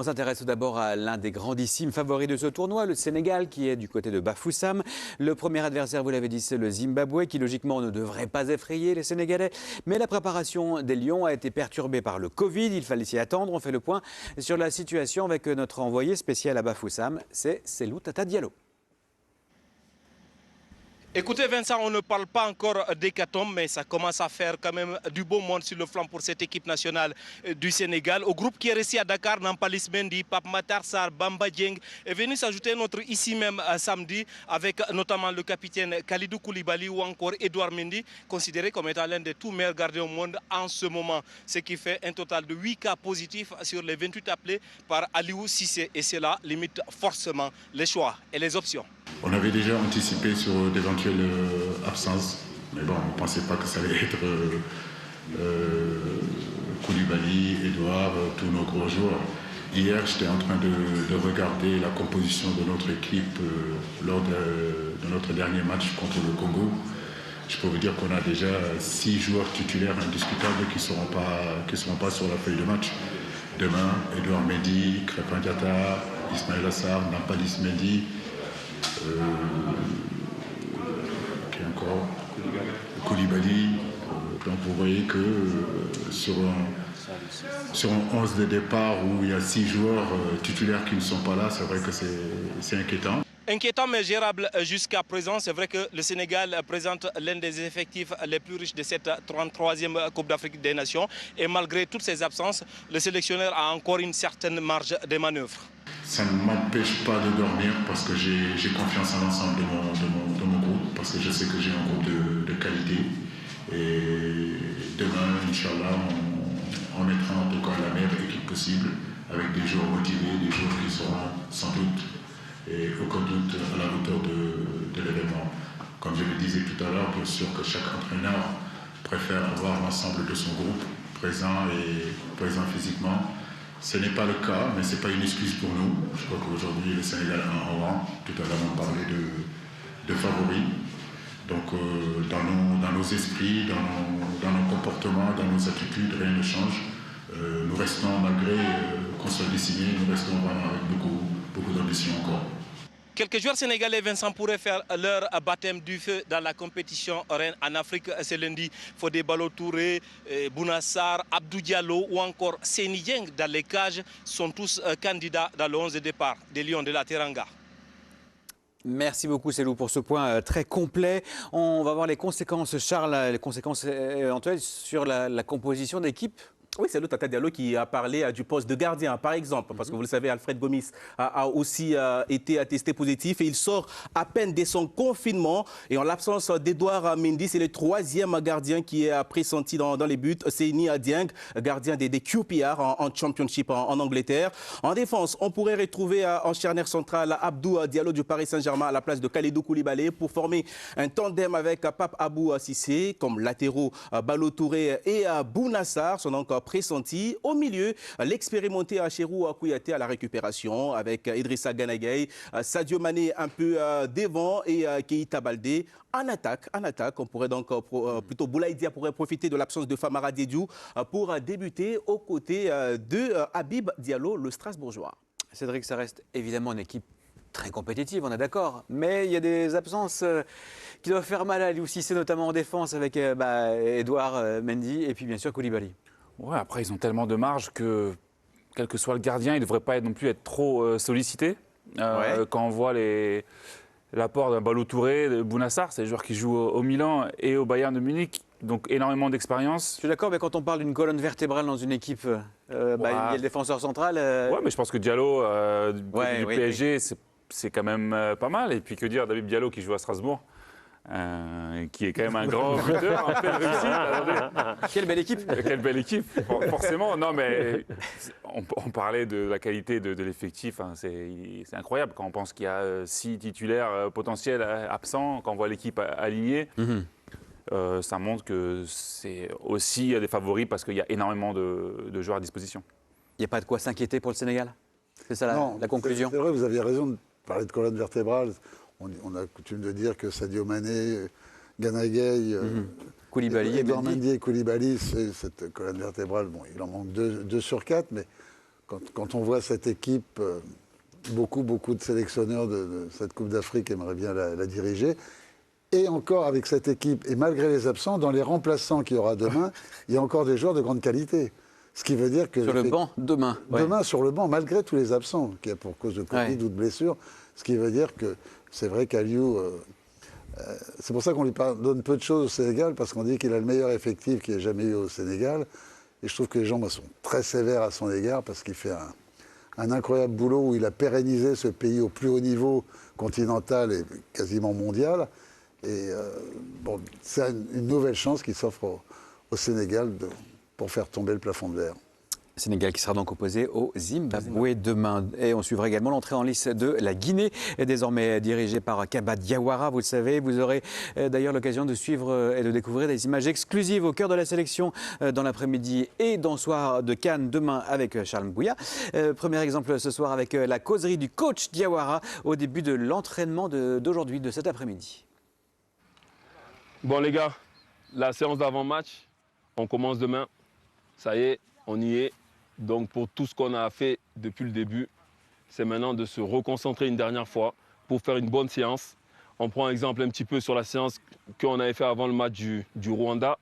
On s'intéresse tout d'abord à l'un des grandissimes favoris de ce tournoi, le Sénégal, qui est du côté de Bafoussam. Le premier adversaire, vous l'avez dit, c'est le Zimbabwe, qui logiquement ne devrait pas effrayer les Sénégalais. Mais la préparation des Lions a été perturbée par le Covid. Il fallait s'y attendre. On fait le point sur la situation avec notre envoyé spécial à Bafoussam, c'est Selou Tata Diallo. Écoutez Vincent, on ne parle pas encore d'hécatombe, mais ça commence à faire quand même du beau monde sur le flanc pour cette équipe nationale du Sénégal. Au groupe qui est resté à Dakar, Nampalys Mendy, Pape Matar Sarr, Bamba Dieng est venu s'ajouter notre ici même samedi avec notamment le capitaine Kalidou Koulibaly ou encore Edouard Mendy, considéré comme étant l'un des tout meilleurs gardiens au monde en ce moment. Ce qui fait un total de 8 cas positifs sur les 28 appelés par Aliou Cissé. Et cela limite forcément les choix et les options. On avait déjà anticipé sur d'éventuelles absences, mais bon, on ne pensait pas que ça allait être Koulibaly, Edouard, tous nos gros joueurs. Hier, j'étais en train de regarder la composition de notre équipe lors de notre dernier match contre le Congo. Je peux vous dire qu'on a déjà 6 joueurs titulaires indiscutables qui ne seront pas sur la feuille de match. Demain, Edouard Mendy, Crépin Diatta, Ismaïla Sarr, Nampalys Mendy. Qui est encore Koulibaly. Donc vous voyez que sur un 11 de départ où il y a 6 joueurs titulaires qui ne sont pas là, c'est vrai que c'est inquiétant. Inquiétant mais gérable jusqu'à présent. C'est vrai que le Sénégal présente l'un des effectifs les plus riches de cette 33e Coupe d'Afrique des Nations. Et malgré toutes ces absences, le sélectionneur a encore une certaine marge de manœuvre. Ça ne m'empêche pas de dormir parce que j'ai confiance en l'ensemble de mon groupe, parce que je sais que j'ai un groupe de qualité. Et demain, Inch'Allah, on mettra en tout cas la meilleure équipe possible, avec des joueurs motivés, des joueurs qui seront sans doute et aucun doute à la hauteur de l'événement. Comme je le disais tout à l'heure, bien sûr que chaque entraîneur préfère avoir l'ensemble de son groupe présent et présent physiquement. Ce n'est pas le cas, mais ce n'est pas une excuse pour nous. Je crois qu'aujourd'hui, le Sénégal est en rang. Tout à l'heure, on parlait de favoris. Donc, dans nos esprits, dans nos comportements, dans nos attitudes, rien ne change. Nous restons, malgré qu'on soit décimés, nous restons vraiment avec beaucoup d'ambition encore. Quelques joueurs sénégalais, Vincent, pourraient faire leur baptême du feu dans la compétition reine en Afrique. C'est lundi. Fodé Ballo-Touré, Bouna Sarr, Abdou Diallo ou encore Seny Dieng dans les cages sont tous candidats dans le 11 de départ des Lions de la Teranga. Merci beaucoup Selou pour ce point très complet. On va voir les conséquences, Charles, les conséquences éventuelles sur la composition d'équipe. Oui, c'est le Tata Diallo qui a parlé du poste de gardien, par exemple, parce que vous le savez, Alfred Gomis a aussi été attesté positif et il sort à peine de son confinement. Et en l'absence d'Edouard Mendy, c'est le 3e gardien qui est pressenti dans les buts. Seny Dieng, gardien des QPR en Championship en Angleterre. En défense, on pourrait retrouver en charnière centrale Abdou Diallo du Paris Saint-Germain à la place de Kalidou Koulibaly pour former un tandem avec Pape Abou Cissé, comme latéraux Ballo-Touré et Bouna Sarr sont encore pressenti. Au milieu, l'expérimenté Cheikhou Kouyaté à la récupération avec Idrissa Gana Gueye, Sadio Mané un peu devant et Keita Baldé. En attaque, on pourrait donc plutôt Boulaye Dia pourrait profiter de l'absence de Famara Diédhiou pour débuter aux côtés de Habib Diallo, le Strasbourgeois. Cédric, ça reste évidemment une équipe très compétitive, on est d'accord. Mais il y a des absences qui doivent faire mal à Aliou Cissé, notamment en défense avec Edouard Mendy et puis bien sûr Koulibaly. Ouais, après, ils ont tellement de marge que, quel que soit le gardien, il ne devrait pas non plus être trop sollicité. Quand on voit l'apport d'un Ballo-Touré, de Bouna Sarr, c'est des joueurs qui jouent au Milan et au Bayern de Munich, donc énormément d'expérience. Je suis d'accord, mais quand on parle d'une colonne vertébrale dans une équipe, il y a le défenseur central. Ouais, mais je pense que Diallo, du PSG, c'est quand même pas mal. Et puis que dire, David Diallo qui joue à Strasbourg qui est quand même un grand buteur, en pleine réussite. Quelle belle équipe. Quelle belle équipe, forcément. Non, mais on parlait de la qualité de l'effectif. Hein, c'est incroyable quand on pense qu'il y a 6 titulaires potentiels absents, quand on voit l'équipe alignée. Ça montre que c'est aussi des favoris parce qu'il y a énormément de joueurs à disposition. Il n'y a pas de quoi s'inquiéter pour le Sénégal? C'est ça la conclusion? C'est vrai, vous aviez raison de parler de colonne vertébrale. On a coutume de dire que Sadio Mané, Gana Gueye, Koulibaly, Edouard Mendy et Koulibaly, c'est cette colonne vertébrale. Bon, il en manque 2 sur 4, mais quand on voit cette équipe, beaucoup de sélectionneurs de cette Coupe d'Afrique aimeraient bien la diriger. Et encore avec cette équipe, et malgré les absents, dans les remplaçants qu'il y aura demain, il y a encore des joueurs de grande qualité. Ce qui veut dire que... Sur le banc, demain. Demain, sur le banc, malgré tous les absents, qu'il y a pour cause de Covid ou de blessures. Ce qui veut dire que c'est vrai qu'Aliou... c'est pour ça qu'on lui donne peu de choses au Sénégal, parce qu'on dit qu'il a le meilleur effectif qu'il ait jamais eu au Sénégal. Et je trouve que les gens sont très sévères à son égard, parce qu'il fait un incroyable boulot où il a pérennisé ce pays au plus haut niveau continental et quasiment mondial. Et bon, c'est une nouvelle chance qui s'offre au Sénégal pour faire tomber le plafond de verre. Sénégal qui sera donc opposé au Zimbabwe demain. Et on suivra également l'entrée en lice de la Guinée, désormais dirigée par Kaba Diawara. Vous le savez, vous aurez d'ailleurs l'occasion de suivre et de découvrir des images exclusives au cœur de la sélection dans l'après-midi et dans le soir de Cannes demain avec Charles Mbouya. Premier exemple ce soir avec la causerie du coach Diawara au début de l'entraînement d'aujourd'hui, de cet après-midi. Bon les gars, la séance d'avant-match, on commence demain. Ça y est, on y est. Donc pour tout ce qu'on a fait depuis le début, c'est maintenant de se reconcentrer une dernière fois pour faire une bonne séance. On prend exemple un petit peu sur la séance qu'on avait fait avant le match du Rwanda.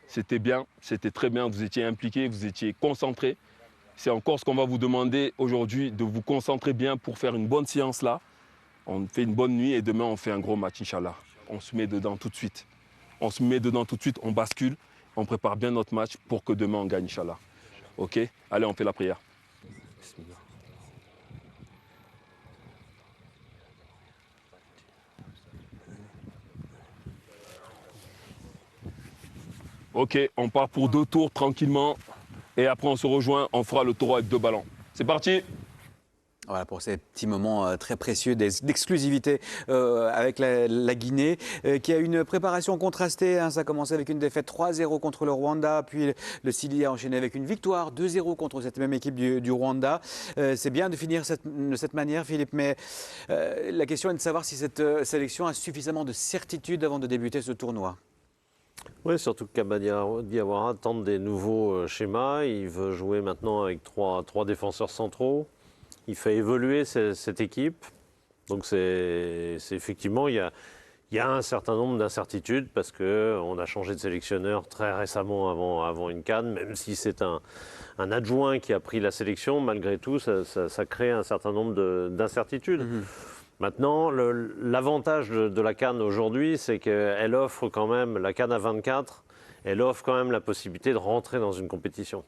C'était bien, c'était très bien, vous étiez impliqués, vous étiez concentrés. C'est encore ce qu'on va vous demander aujourd'hui, de vous concentrer bien pour faire une bonne séance là. On fait une bonne nuit et demain on fait un gros match, Inch'Allah. On se met dedans tout de suite. On se met dedans tout de suite, on bascule, on prépare bien notre match pour que demain on gagne, Inch'Allah. Ok? Allez, on fait la prière. Ok, on part pour 2 tours tranquillement. Et après, on se rejoint, on fera le tour avec 2 ballons. C'est parti! Voilà pour ces petits moments très précieux d'exclusivité avec la Guinée qui a une préparation contrastée. Hein. Ça a commencé avec une défaite 3-0 contre le Rwanda, puis le Sili a enchaîné avec une victoire 2-0 contre cette même équipe du Rwanda. C'est bien de finir de cette manière, Philippe, mais la question est de savoir si cette sélection a suffisamment de certitude avant de débuter ce tournoi. Oui, surtout que Kaba Diawara tente des nouveaux schémas. Il veut jouer maintenant avec trois défenseurs centraux. Il fait évoluer cette équipe. Donc c'est effectivement, il y a un certain nombre d'incertitudes parce qu'on a changé de sélectionneur très récemment avant une CAN. Même si c'est un adjoint qui a pris la sélection, malgré tout, ça crée un certain nombre d'incertitudes. Maintenant, l'avantage de la CAN aujourd'hui, c'est qu'elle offre quand même, la CAN à 24, elle offre quand même la possibilité de rentrer dans une compétition.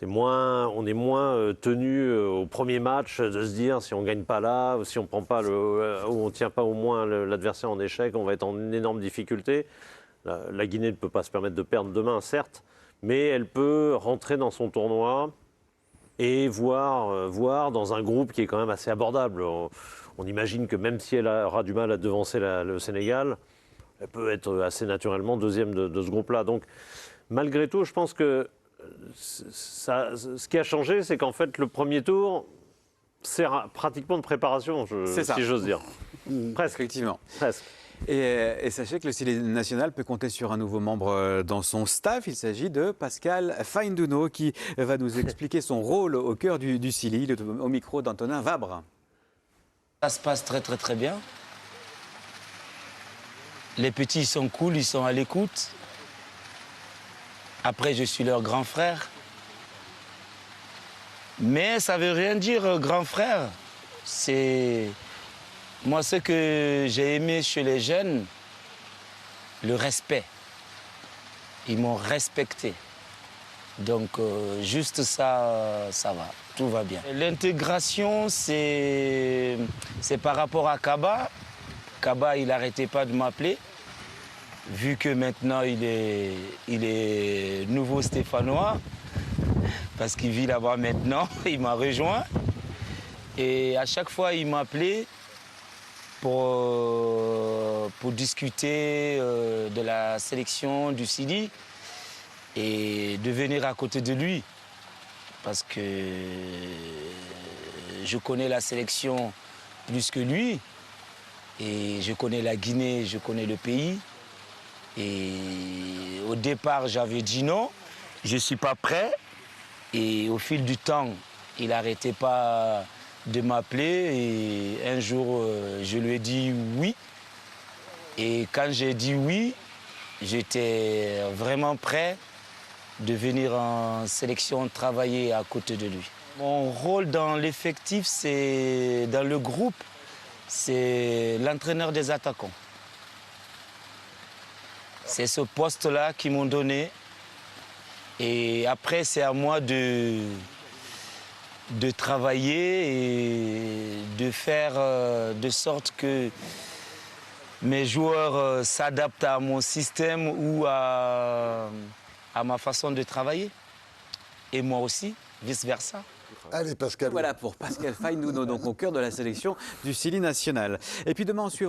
On est moins tenu au premier match de se dire si on ne gagne pas là, ou si on prend pas ou on ne tient pas au moins l'adversaire en échec, on va être en énorme difficulté. La Guinée ne peut pas se permettre de perdre demain, certes, mais elle peut rentrer dans son tournoi et voir dans un groupe qui est quand même assez abordable. On imagine que même si elle aura du mal à devancer le Sénégal, elle peut être assez naturellement deuxième de ce groupe-là. Donc, malgré tout, je pense que ce qui a changé, c'est qu'en fait, le premier tour sert pratiquement de préparation, si j'ose dire. Presque. Effectivement. Presque. Et sachez que le Sili national peut compter sur un nouveau membre dans son staff. Il s'agit de Pascal Fainduno qui va nous expliquer son rôle au cœur du Sili, au micro d'Antonin Vabre. Ça se passe très bien. Les petits, ils sont cool, ils sont à l'écoute. Après, je suis leur grand frère. Mais ça ne veut rien dire, grand frère. C'est... Moi, ce que j'ai aimé chez les jeunes, le respect. Ils m'ont respecté. Donc, juste ça, ça va. Tout va bien. L'intégration, c'est par rapport à Kaba. Kaba, il n'arrêtait pas de m'appeler. Vu que maintenant il est nouveau stéphanois, parce qu'il vit là-bas maintenant, il m'a rejoint. Et à chaque fois, il m'appelait pour discuter de la sélection du Sili et de venir à côté de lui. Parce que je connais la sélection plus que lui. Et je connais la Guinée, je connais le pays. Et au départ, j'avais dit non, je ne suis pas prêt. Et au fil du temps, Il n'arrêtait pas de m'appeler et un jour, je lui ai dit oui. Et quand j'ai dit oui, j'étais vraiment prêt de venir en sélection travailler à côté de lui. Mon rôle dans l'effectif, c'est dans le groupe, c'est l'entraîneur des attaquants. C'est ce poste-là qu'ils m'ont donné. Et après, c'est à moi de travailler et de faire de sorte que mes joueurs s'adaptent à mon système ou à ma façon de travailler. Et moi aussi, vice-versa. Allez, Pascal. Voilà pour Pascal Faye, nous donc au cœur de la sélection du Chili national. Et puis demain, on suivra